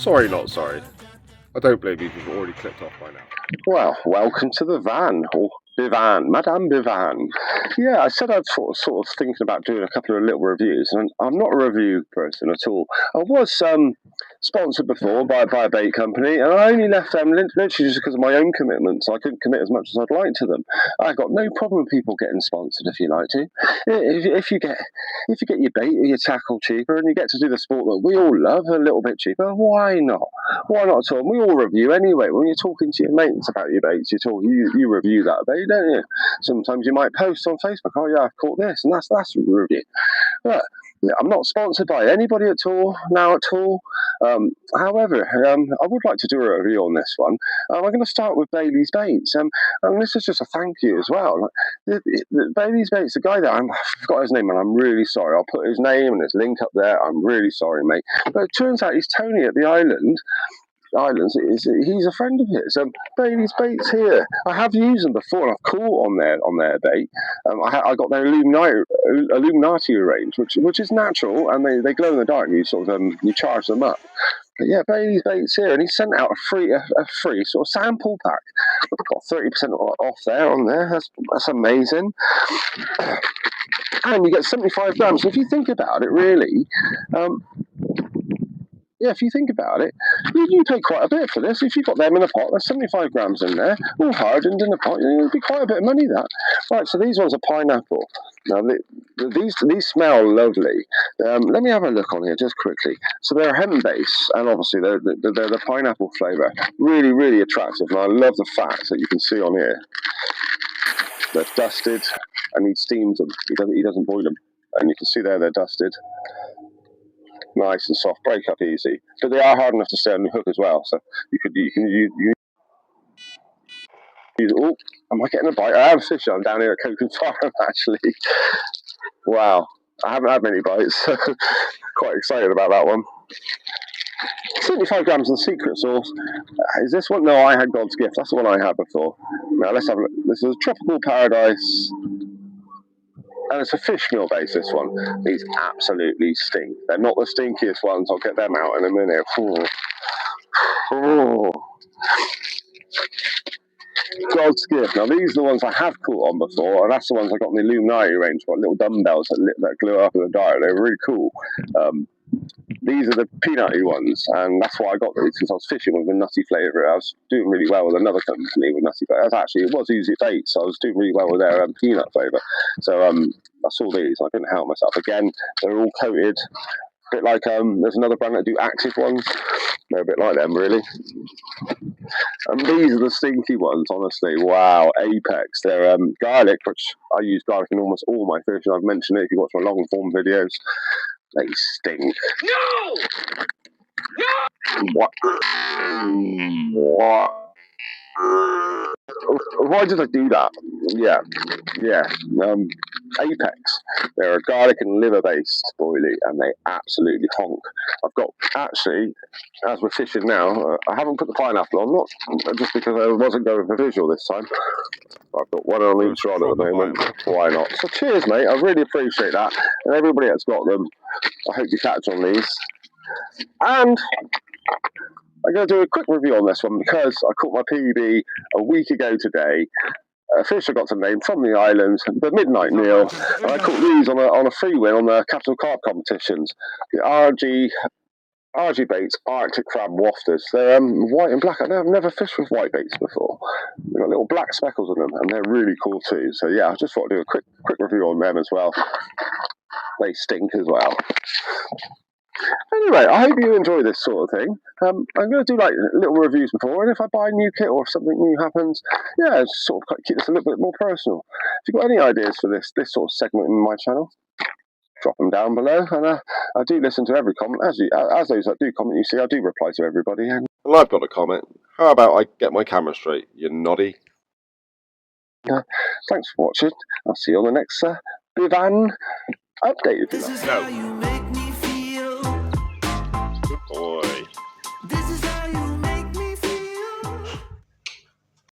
Sorry, not sorry. I don't blame you if you've already clicked off by now. Well, welcome to the van, or Bivan, Madame Bivan. Yeah, I said I'd sort of thinking about doing a couple of little reviews, and I'm not a review person at all. I was sponsored before by a bait company, and I only left them literally just because of my own commitments. I couldn't commit as much as I'd like to them. I've got no problem with people getting sponsored if you like to. If you get your bait or your tackle cheaper, and you get to do the sport that we all love a little bit cheaper, why not? Why not at all? We all review anyway. When you're talking to your mates about your baits, you review that bait, don't you? Sometimes you might post on Facebook, oh yeah, I've caught this, and that's a review. But I'm not sponsored by anybody at all now at all. However, I would like to do a review on this one. I'm going to start with BAYLYS Baits, and this is just a thank you as well. BAYLYS Baits, the guy there, I forgot his name, and I'm really sorry. I'll put his name and his link up there. I'm really sorry, mate. But it turns out he's Tony at the Islands. He's a friend of his. BAYLYS Baits here. I have used them before, and I've caught on their bait. I got their Illuminati range, which is natural, and they glow in the dark. And you charge them up. But yeah, BAYLYS Baits here, and he sent out a free sort of sample pack. I've got 30% off on there. That's amazing. And you get 75 grams. So if you think about it, really. Yeah, if you think about it, you pay quite a bit for this. If you've got them in a pot, there's 75 grams in there, all hardened in a pot. It'll be quite a bit of money, that. Right, so these ones are pineapple. Now, these smell lovely. Let me have a look on here just quickly. So they're hemp base, and obviously they're the pineapple flavour. Really, really attractive. And I love the fact that you can see on here they're dusted, and he steams them. He doesn't boil them, and you can see there they're dusted. Nice and soft, break up easy, but they are hard enough to stay on the hook as well. So you can use. Oh, am I getting a bite? I am fishing. I'm down here at Coconut Farm actually. Wow, I haven't had many bites. So quite excited about that one. 75 grams of secret sauce. Is this one? No, I had God's Gift. That's the one I had before. Now let's have a look. This is a Tropical Paradise. And it's a fish meal base, this one. These absolutely stink. They're not the stinkiest ones. I'll get them out in a minute. Oh. God's Gift. Now, these are the ones I have caught on before, and that's the ones I got in the Illuminati range. Got little dumbbells that glue up in the dark. They're really cool. These are the peanutty ones, and that's why I got these, because I was fishing with a nutty flavour. I was doing really well with another company with nutty flavour. It was Easy Baits, so I was doing really well with their peanut flavour. So I saw these, I couldn't help myself. Again, they're all coated, a bit like there's another brand that do active ones. They're a bit like them, really. And these are the stinky ones, honestly. Wow, Apex. They're garlic, which I use garlic in almost all my fish. I've mentioned it if you watch my long form videos. They stink. No! No! What? Why did I do that? Yeah. Apex. They're a garlic and liver-based boilie, and they absolutely honk. I've got, actually, as we're fishing now, I haven't put the pineapple on, not just because I wasn't going for visual this time. I've got one on each rod at the moment. Why not? So cheers, mate. I really appreciate that. And everybody that's got them, I hope you catch on these. And I'm going to do a quick review on this one because I caught my PB a week ago today. A fish I got to name from the islands, the midnight meal. And I caught these on a free win on the Capital Carp competitions. The RG Baits Arctic Crab Wafters. They're white and black. I've never fished with white baits before. They've got little black speckles on them, and they're really cool too. So yeah, I just thought I'd do a quick review on them as well. They stink as well. Anyway, I hope you enjoy this sort of thing. I'm going to do like little reviews before, and if I buy a new kit or if something new happens, yeah, just sort of keep this a little bit more personal. If you've got any ideas for this sort of segment in my channel, drop them down below, and I do listen to every comment. As those that do comment, you see, I do reply to everybody. And Well, I've got a comment. How about I get my camera straight, you noddy? thanks for watching. I'll see you on the next Bivan update. This is how you make me feel. Good boy.